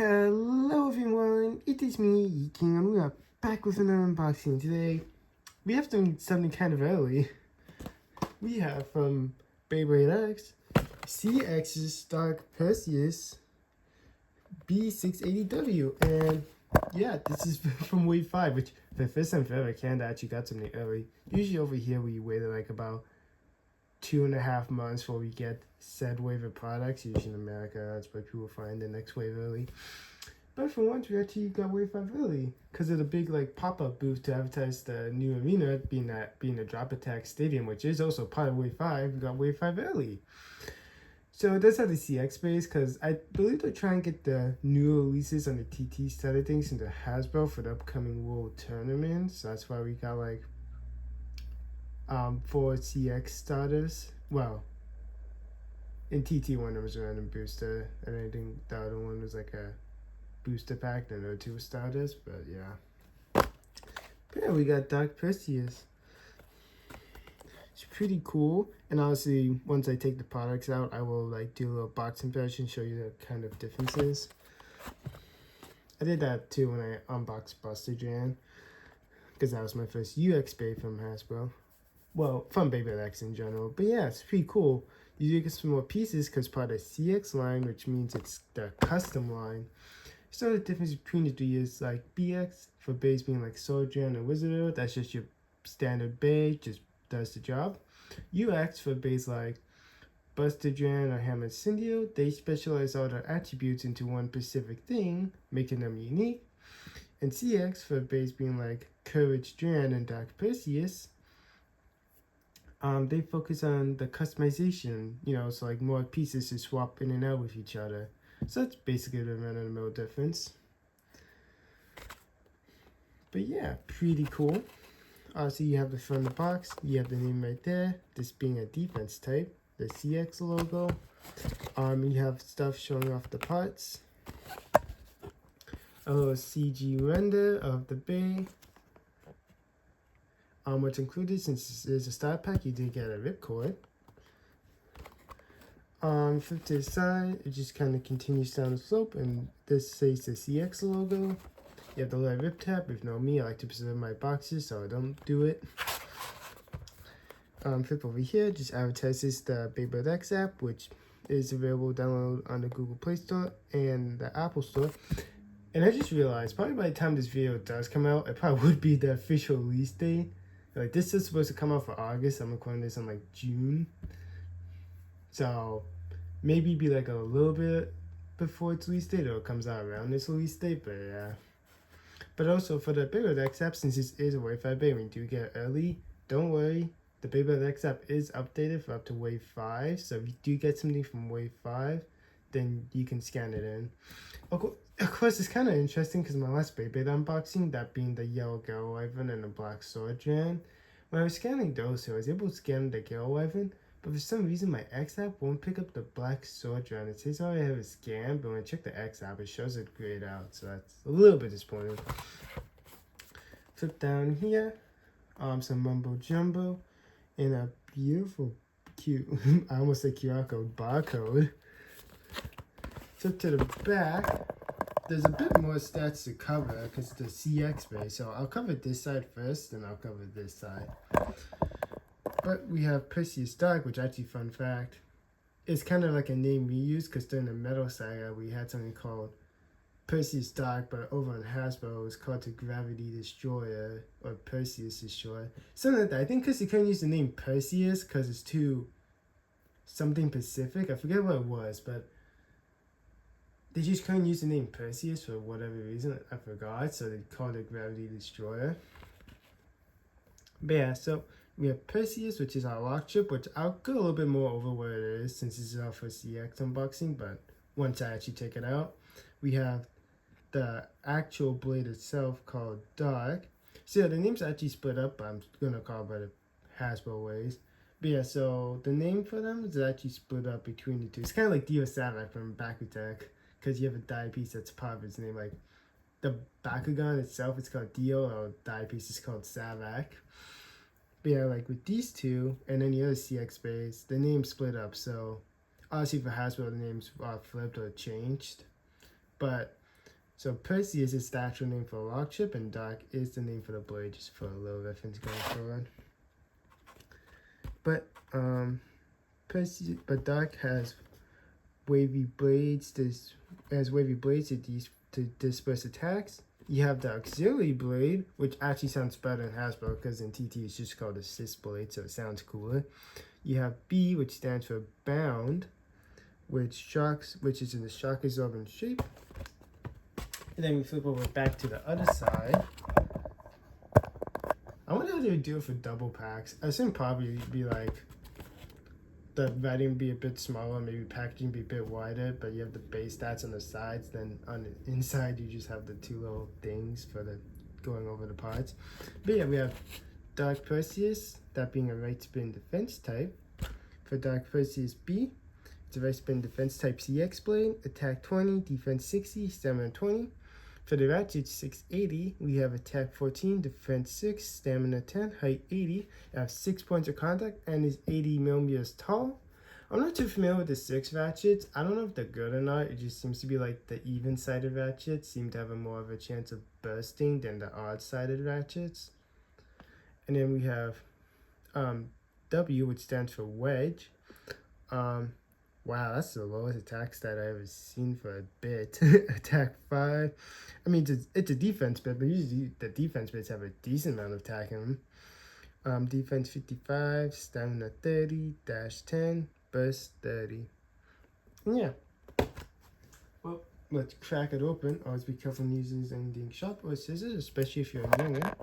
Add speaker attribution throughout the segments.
Speaker 1: Hello everyone, it is me, King, and we are back with another unboxing. Today, we have something kind of early. We have from Beyblade X, CX's Dark Perseus B680W, and yeah, this is from Wave 5, which for the first time ever, Canada actually got something early. Usually over here, we waited like about 2.5 months before we get said wave of products. Usually in America, that's why people find the next wave early. But for once, we actually got Wave 5 early because of the big like pop-up booth to advertise the new arena being a Drop Attack Stadium, which is also part of Wave 5. We got Wave 5 early. So it does have the CX space because I believe they're trying to get the new releases on the TT side of things into Hasbro for the upcoming World Tournament. So that's why we got like 4 CX starters. Well, in TT one there was a random booster, and I think the other one was like a booster pack, and the 2 starters. But yeah, we got Dark Perseus. It's pretty cool, and honestly, once I take the products out, I will like do a little box comparison, show you the kind of differences. I did that too when I unboxed Buster Jan, because that was my first UX Bay from Hasbro. Well, from Beyblade X in general. But yeah, it's pretty cool. You do get some more pieces because part of CX line, which means it's the custom line. So the difference between the 2 is like BX for bays being like Soldier and Wizard, that's just your standard bay, just does the job. UX for bays like Buster Jan or Hammer Syndio, they specialize all their attributes into one specific thing, making them unique. And CX for bays being like Courage Jan and Dark Perseus, they focus on the customization, so like more pieces to swap in and out with each other. So that's basically the run-of-the-mill difference. But yeah, pretty cool. So you have the front of the box, you have the name right there, this being a defense type, the CX logo. You have stuff showing off the parts. A little CG render of the bay. What's included, since there's a start pack, you did get a ripcord. Flip to the side, it just kind of continues down the slope, and this says the CX logo. You have the little rip tab. If you know me, I like to preserve my boxes, so I don't do it. Flip over here, just advertises the Beyblade X app, which is available download on the Google Play Store and the Apple Store. And I just realized, probably by the time this video does come out, it probably would be the official release date. Like, this is supposed to come out for August. I'm recording this on like June. So maybe be like a little bit before its release date, or it comes out around its release date, but yeah. But also for the Beyblade X app, since this is a Wave 5 Bay, when you do get early, don't worry. The Beyblade X app is updated for up to Wave 5. So if you do get something from Wave 5, then you can scan it in. Of course, it's kind of interesting because my last Beyblade unboxing, that being the yellow Gale Wyvern and the black Sword Jan, when I was scanning those two, I was able to scan the Gale Wyvern, but for some reason my X app won't pick up the black Sword Jan. It says I have a scan, but when I check the X app, it shows it grayed out, so that's a little bit disappointing. Flip down here, some mumbo jumbo, and a beautiful, cute, I almost said QR code, barcode. Flip to the back. There's a bit more stats to cover because it's the CX bay, so I'll cover this side first, then I'll cover this side. But we have Perseus Dark, which actually, fun fact, is kind of like a name we use because during the Metal Saga we had something called Perseus Dark, but over on Hasbro it was called the Gravity Destroyer or Perseus Destroyer, something like that. I think because they couldn't use the name Perseus because it's too something Pacific. I forget what it was, but they just couldn't use the name Perseus for whatever reason. I forgot, so they called it Gravity Destroyer. But yeah, so we have Perseus, which is our lock chip, which I'll go a little bit more over what it is since this is our first CX unboxing, but once I actually take it out. We have the actual blade itself called Dark. So yeah, the name's actually split up, but I'm going to call it by the Hasbro ways. But yeah, so the name for them is actually split up between the two. It's kind of like Dio Savak from Bakutech, because you have a die piece that's part of its name. Like the Bakugan itself, it's called Dio, or die piece is called Savak. But yeah, like with these two, and then the other CX base, the name's split up. So obviously for Hasbro, the names are flipped or changed. But So Perseus is the actual name for a lock chip, and Dark is the name for the blade, just for a little reference going forward. But Dark has wavy blades. To disperse attacks. You have the auxiliary blade, which actually sounds better in Hasbro because in TT it's just called assist blade, so it sounds cooler. You have B, which stands for bound, which is in the shock absorbing shape. And then we flip over back to the other side. I wonder how they would do it for double packs. I assume probably be like the writing be a bit smaller, maybe packaging be a bit wider, but you have the base stats on the sides. Then on the inside, you just have the two little things for the going over the parts. But yeah, we have Dark Perseus, that being a right spin defense type. For Dark Perseus B, it's a right spin defense type CX blade, attack 20, defense 60, stamina 20. For the Ratchet 680, we have attack 14, defense 6, stamina 10, height 80, have 6 points of contact, and is 80 millimeters tall. I'm not too familiar with the 6 Ratchets. I don't know if they're good or not. It just seems to be like the even-sided Ratchets seem to have more of a chance of bursting than the odd-sided Ratchets. And then we have W, which stands for wedge. Wow, that's the lowest attack stat I've ever seen for a bit. Attack 5. I mean, it's a defense bit, but usually the defense bits have a decent amount of attack in them. Defense 55, stamina 30, dash 10, burst 30. And yeah. Well, let's crack it open. Always be careful when using anything sharp or scissors, especially if you're a youngin'.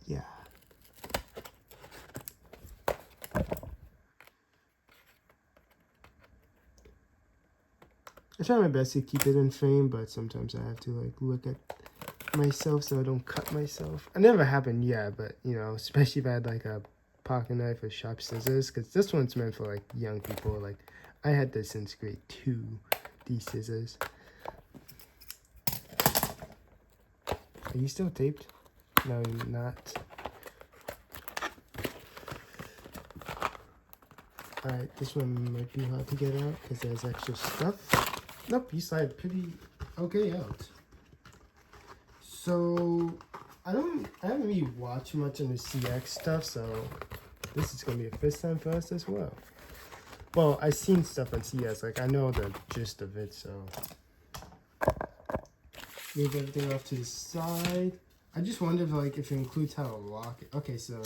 Speaker 1: Yeah. I try my best to keep it in frame, but sometimes I have to like look at myself so I don't cut myself. It never happened yet, but you know, especially if I had like a pocket knife or sharp scissors, because this one's meant for like young people. Like I had this since grade 2, these scissors. Are you still taped? No, you're not. Alright, this one might be hard to get out because there's extra stuff. Nope, you slide pretty okay out. So I haven't really watched much of the CX stuff, so this is gonna be a first time for us as well. Well, I've seen stuff on CS, like I know the gist of it, so move everything off to the side. I just wondered if it includes how to lock it. Okay, so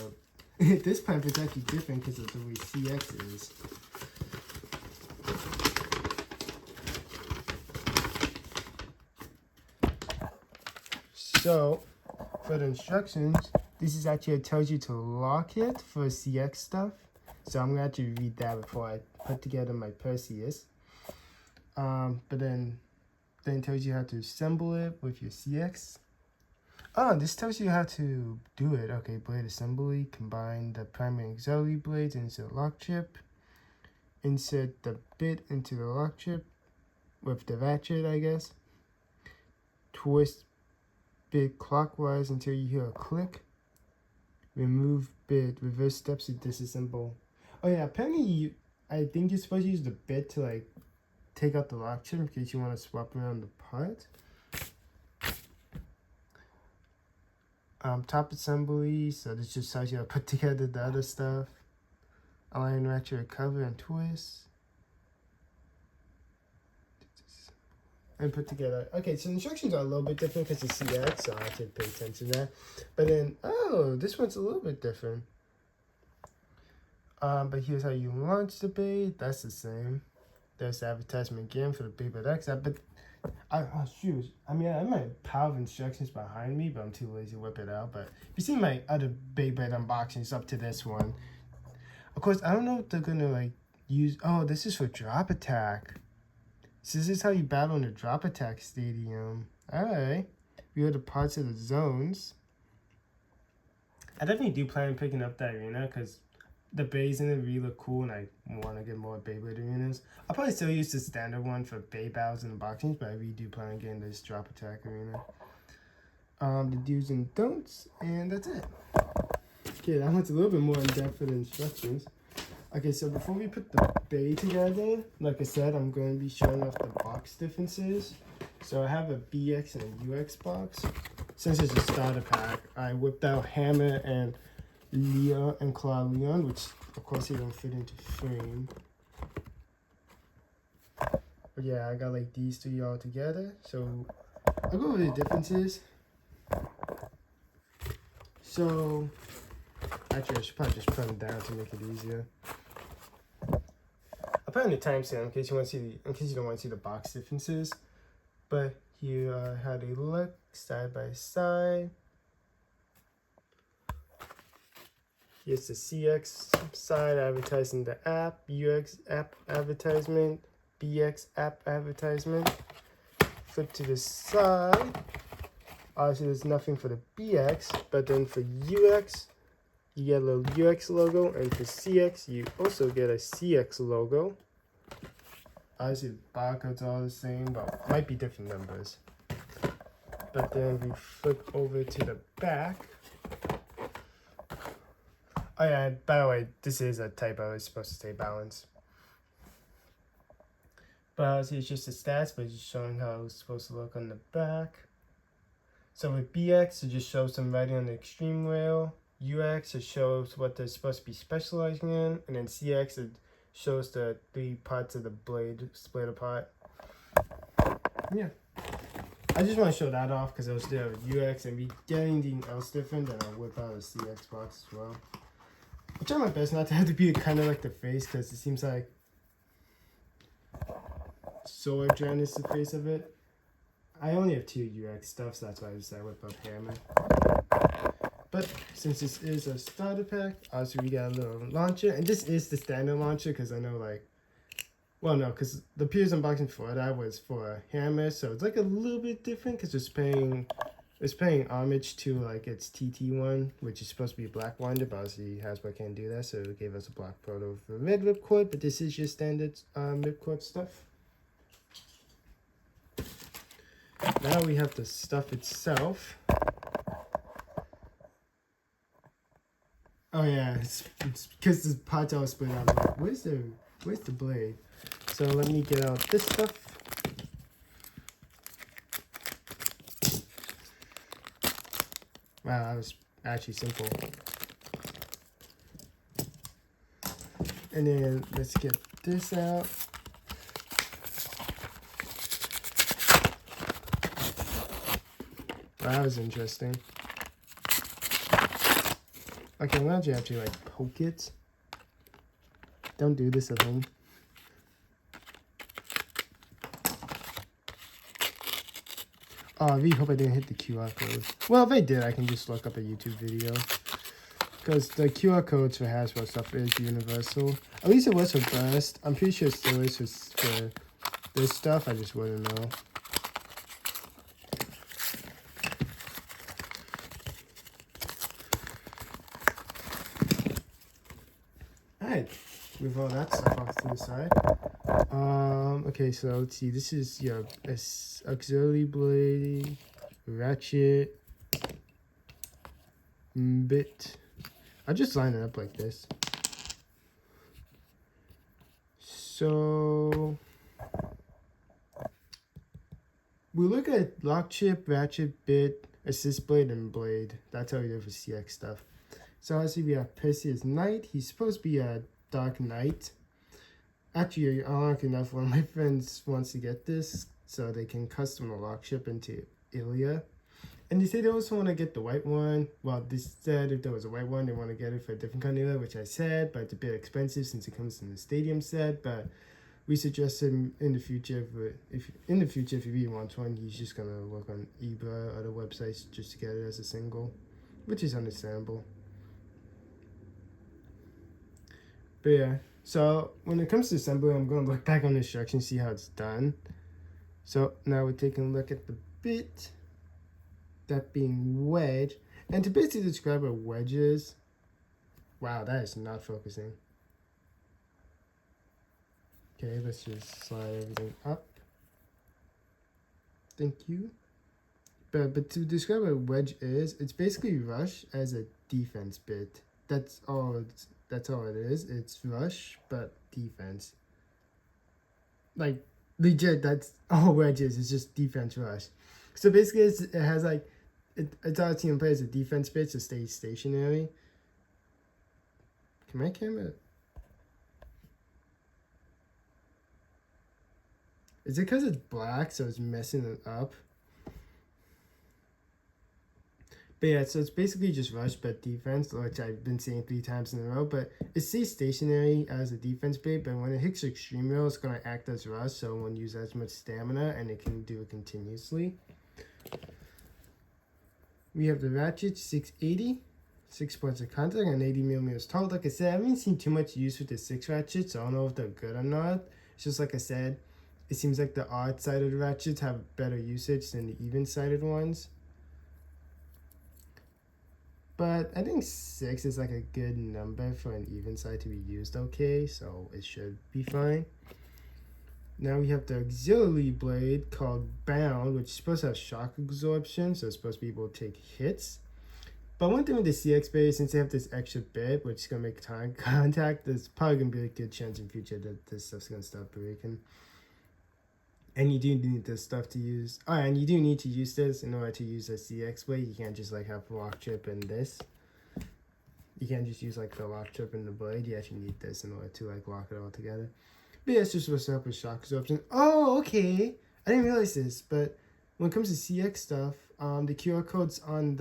Speaker 1: this pipe is actually different because of the way CX is. So, for the instructions, this is actually, it tells you to lock it for CX stuff. So I'm going to actually read that before I put together my Perseus. But then it tells you how to assemble it with your CX. Oh, this tells you how to do it. Okay, blade assembly. Combine the primary and auxiliary blades into the lock chip. Insert the bit into the lock chip with the ratchet, I guess. Twist bit clockwise until you hear a click. Remove bit, reverse steps to disassemble. Oh yeah, apparently I think you're supposed to use the bit to like take out the lock chip in case you want to swap around the part. Top assembly, so this just tells you how to put together the other stuff. Align ratchet, recover, and twist. And put together. Okay, so instructions are a little bit different because it's CX, so I have to pay attention to that. But then, oh, this one's a little bit different. But here's how you launch the bait. That's the same. There's the advertisement again for the Beyblade X app. But shoot. I mean, I have my power of instructions behind me, but I'm too lazy to whip it out. But if you see my other Beyblade unboxings up to this one, of course, I don't know if they're gonna like use. Oh, this is for drop attack. So this is how you battle in the drop attack stadium. Alright. We are the parts of the zones. I definitely do plan on picking up that arena because the bays in it really look cool and I want to get more Beyblade arenas. I'll probably still use the standard one for Bay battles and unboxings, but I really do plan on getting this drop attack arena. The do's and don'ts, and that's it. Okay, that one's a little bit more in depth for the instructions. Okay, so before we put the bay together, like I said, I'm going to be showing off the box differences. So I have a BX and a UX box. Since it's a starter pack, I whipped out Hammer and Leon and Claw Leon, which of course they don't fit into frame. But yeah, I got like these three all together. So I'll go over the differences. So actually, I should probably just put them down to make it easier. I'll put in the timestamp in case you want to see in case you don't want to see the box differences. But here how they look side by side. Here's the CX side advertising the app, UX app advertisement, BX app advertisement. Flip to the side. Obviously, there's nothing for the BX, but then for UX, you get a little UX logo, and for CX, you also get a CX logo. Obviously, the barcodes are all the same, but might be different numbers. But then we flip over to the back. Oh yeah, by the way, this is a typo. It's supposed to say balance. But obviously, it's just the stats, but it's just showing how it's supposed to look on the back. So with BX, it just shows them writing on the extreme rail. UX, it shows what they're supposed to be specializing in. And then CX, it shows the 3 parts of the blade split apart. Yeah. I just want to show that off because I was there with UX and be getting anything else different, then I'll whip out a CX box as well. I'll try my best not to have to be kind of like the face because it seems like Sword Gen is the face of it. I only have 2 UX stuff, so that's why I decided to whip up Hammer. But since this is a starter pack, obviously we got a little launcher, and this is the standard launcher because I know like, well no, because the previous unboxing for that was for a Hammer, so it's like a little bit different because it's paying homage to like its TT one, which is supposed to be a black winder, but obviously Hasbro can't do that, so it gave us a black proto for red ripcord, but this is your standard ripcord stuff. Now we have the stuff itself. Oh yeah, it's because the parts all split out. Like, where's the blade? So let me get out this stuff. Wow, that was actually simple. And then let's get this out. Wow, that was interesting. Okay, why don't you actually like poke it? Don't do this at home. Oh, I really hope I didn't hit the QR code. Well, if I did, I can just look up a YouTube video. Because the QR codes for Hasbro stuff is universal. At least it was for Burst. I'm pretty sure it still is for this stuff. I just wouldn't know. Alright, with all that stuff off to the side. Okay, so let's see. This is your auxiliary blade, ratchet, bit. I just line it up like this. So we look at lock chip, ratchet, bit, assist blade, and blade. That's how we do for CX stuff. So obviously we have Perseus Knight. He's supposed to be a Dark Knight. Actually, ironically enough, one of my friends wants to get this so they can custom a lock chip into Ilya. And they say they also want to get the white one. Well, they said if there was a white one, they want to get it for a different kind of Ilya, which I said, but it's a bit expensive since it comes in the stadium set. But we suggest him in the future, if he really wants one, he's just going to look on eBay or other websites just to get it as a single, which is understandable. But yeah, so when it comes to assembly, I'm going to look back on the instructions, see how it's done. So now we're taking a look at the bit, that being wedge. And to basically describe what wedge is, wow, that is not focusing. Okay, let's just slide everything up. Thank you. But to describe what wedge is, it's basically rush as a defense bit. That's all That's all it is. It's rush, but defense. Like, legit, that's all Wedge is. It's just defense rush. So basically, it has like, it's our team plays a defense pitch to stay stationary. Can my camera? Is it because it's black, so it's messing it up? But yeah, so it's basically just rush but defense, which I've been saying 3 times in a row. But it stays stationary as a defense bait, but when it hits extreme roll, it's going to act as rush, so it won't use as much stamina, and it can do it continuously. We have the ratchet 680, 6 points of contact, and 80 millimeters tall. Like I said, I haven't seen too much use with the 6 ratchets, so I don't know if they're good or not. It's just like I said, it seems like the odd-sided ratchets have better usage than the even-sided ones. But I think 6 is like a good number for an even side to be used okay, so it should be fine. Now we have the auxiliary blade called Bound, which is supposed to have shock absorption, so it's supposed to be able to take hits. But one thing with the CX blade, since they have this extra bit, which is going to make time contact, there's probably going to be a good chance in future that this stuff's going to start breaking. And you do need this stuff to use. Oh, and you do need to use this in order to use a CX blade. You can't just like have lock chip and this. You can't just use like the lock chip and the blade. You actually need this in order to like lock it all together. But yeah, it's just what's up with shock absorption. Oh, okay. I didn't realize this, but when it comes to CX stuff, the QR code's on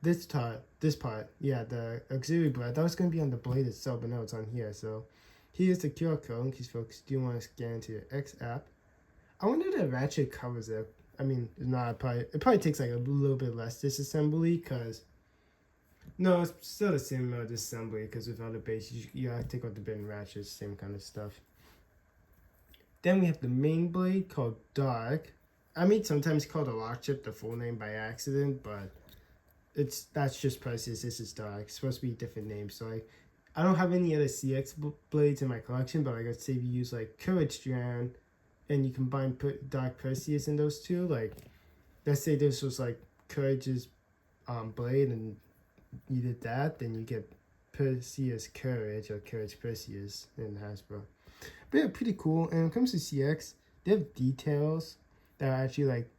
Speaker 1: this part. Yeah, the auxiliary blade. That was gonna be on the blade itself, but now it's on here. So here's the QR code in case folks do want to scan to your X app. I wonder if the ratchet covers it. I mean, it probably takes like a little bit less disassembly because, no, it's still the same amount of disassembly because without the base, you gotta take out the bit and ratchet, same kind of stuff. Then we have the main blade called Dark. I mean, sometimes called a lock chip, the full name by accident, but that's just Perseus. This is Dark. It's supposed to be a different name, so like, I don't have any other CX blades in my collection, but like let's say if you use like Courage Strand and you combine Dark Perseus in those two, like let's say this was like Courage's blade and you did that, then you get Perseus Courage or Courage Perseus in Hasbro. But yeah, pretty cool. And when it comes to CX, they have details that are actually like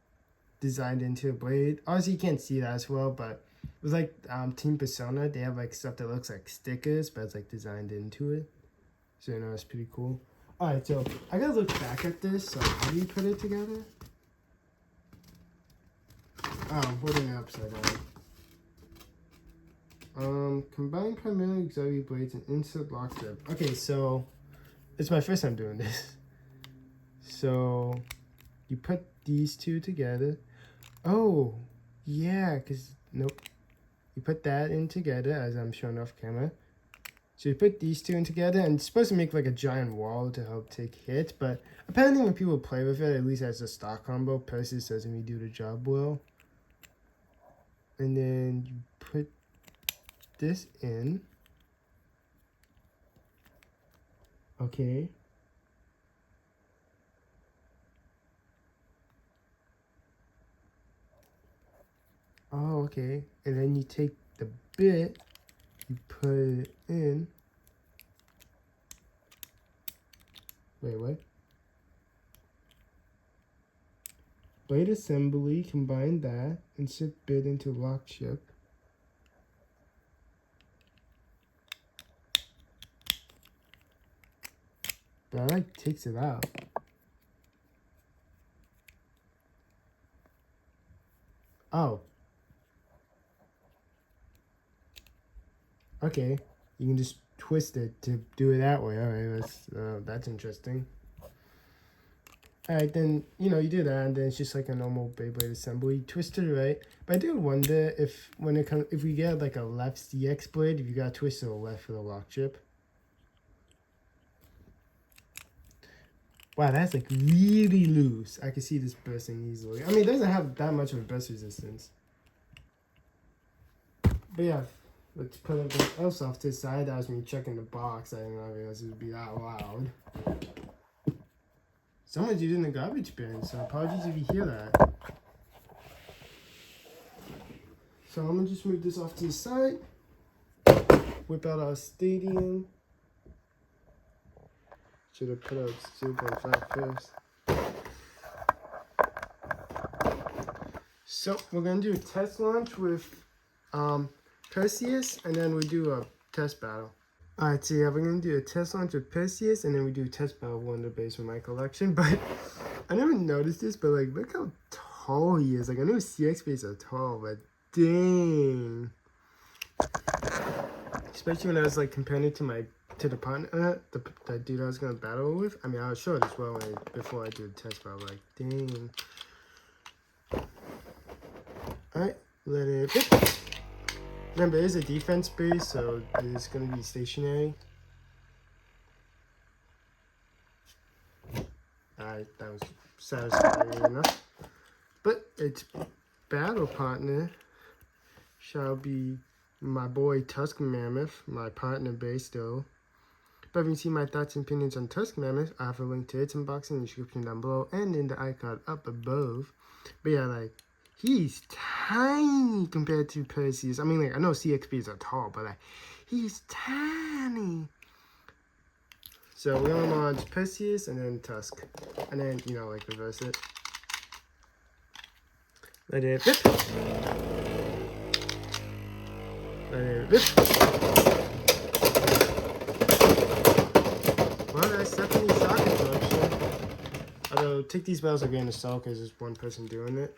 Speaker 1: designed into a blade. Obviously you can't see that as well, but it was like Team Persona, they have like stuff that looks like stickers, but it's like designed into it. So you know, it's pretty cool. Alright, so I gotta look back at this. So how do you put it together? Oh, I'm holding it upside down. Combine primarily auxiliary blades and insert lock chip. Okay, so it's my first time doing this. So you put these two together. Oh, yeah, because nope. You put that in together as I'm showing off camera. So you put these two in together and it's supposed to make like a giant wall to help take hits, but apparently when people play with it, at least as a stock combo, Perseus doesn't really do the job well. And then you put this in. Okay. Oh, okay. And then you take the bit, you put it in. Wait, what? Blade assembly, combine that, insert bit into lock chip. But I like takes it out. Oh. Okay, you can just twist it to do it that way. Alright, that's interesting. Alright, then, you know, you do that, and then it's just like a normal Beyblade assembly. Twist it right. But I do wonder if if we get like a left CX blade, if you gotta twist it to the left for the lock chip. Wow, that's like really loose. I can see this bursting easily. I mean, it doesn't have that much of a burst resistance. But yeah, let's put everything else off to the side. That was me checking the box. I didn't realize it would be that loud. Someone's using the garbage bin, so apologies if you hear that. So I'm gonna just move this off to the side. whip out our stadium. Should have put out 0.5 first. So we're gonna do a test launch with Perseus, and then we do a test battle. Alright, so yeah, we're gonna do a test launch with Perseus, and then we do a test battle of Wonder Base from my collection. But I never noticed this, but like, look how tall he is. Like, I know CX Base are tall, but dang. Especially when I was like comparing it to the partner, the dude I was gonna battle with. I mean, I was short as well before I do the test battle. Like, dang. Alright, let it rip. Remember, it is a defense base, so it's going to be stationary. Alright, that was satisfying enough. But its battle partner shall be my boy Tusk Mammoth, my partner base though. But if you see my thoughts and opinions on Tusk Mammoth, I have a link to its unboxing in the description down below and in the icon up above. But yeah, like, he's tiny compared to Perseus. I mean, like, I know CXPs are tall, but like, he's tiny. So we're gonna launch Perseus and then Tusk, and then, you know, like, reverse it. Let it rip. Let it rip. Well, that's definitely shock absorption. Although, take these battles with a grain of salt because there's one person doing it.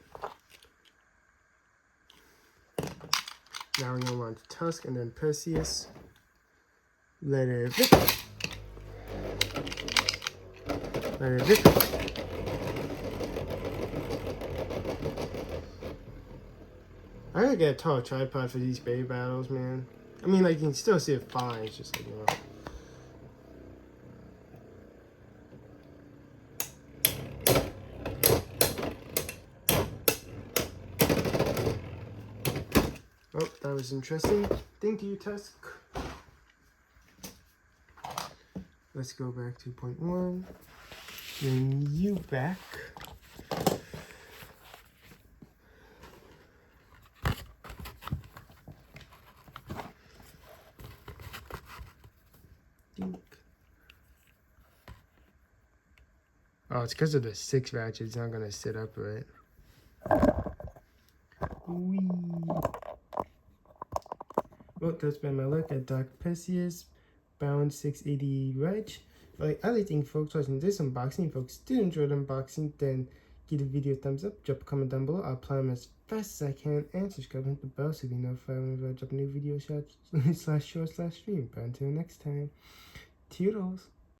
Speaker 1: Now we're gonna launch Tusk and then Perseus. Let it rip. Let it rip. I gotta get a tall tripod for these baby battles, man. I mean, like, you can still see it fine. It's just like, you know. Oh, that was interesting. Thank you, Tusk. Let's go back to point 1. Bring you back. Oh, it's because of the 6 ratchet. It's not gonna sit up right. Whee. Well, that's been my look at Dark Perseus bound 680 Reg. Like, I like thank folks watching this unboxing. If folks did enjoy the unboxing, then give the video a thumbs up, drop a comment down below. I'll apply them as fast as I can, and subscribe and hit the bell so you know if I drop a new video /short/stream. But until next time, toodles.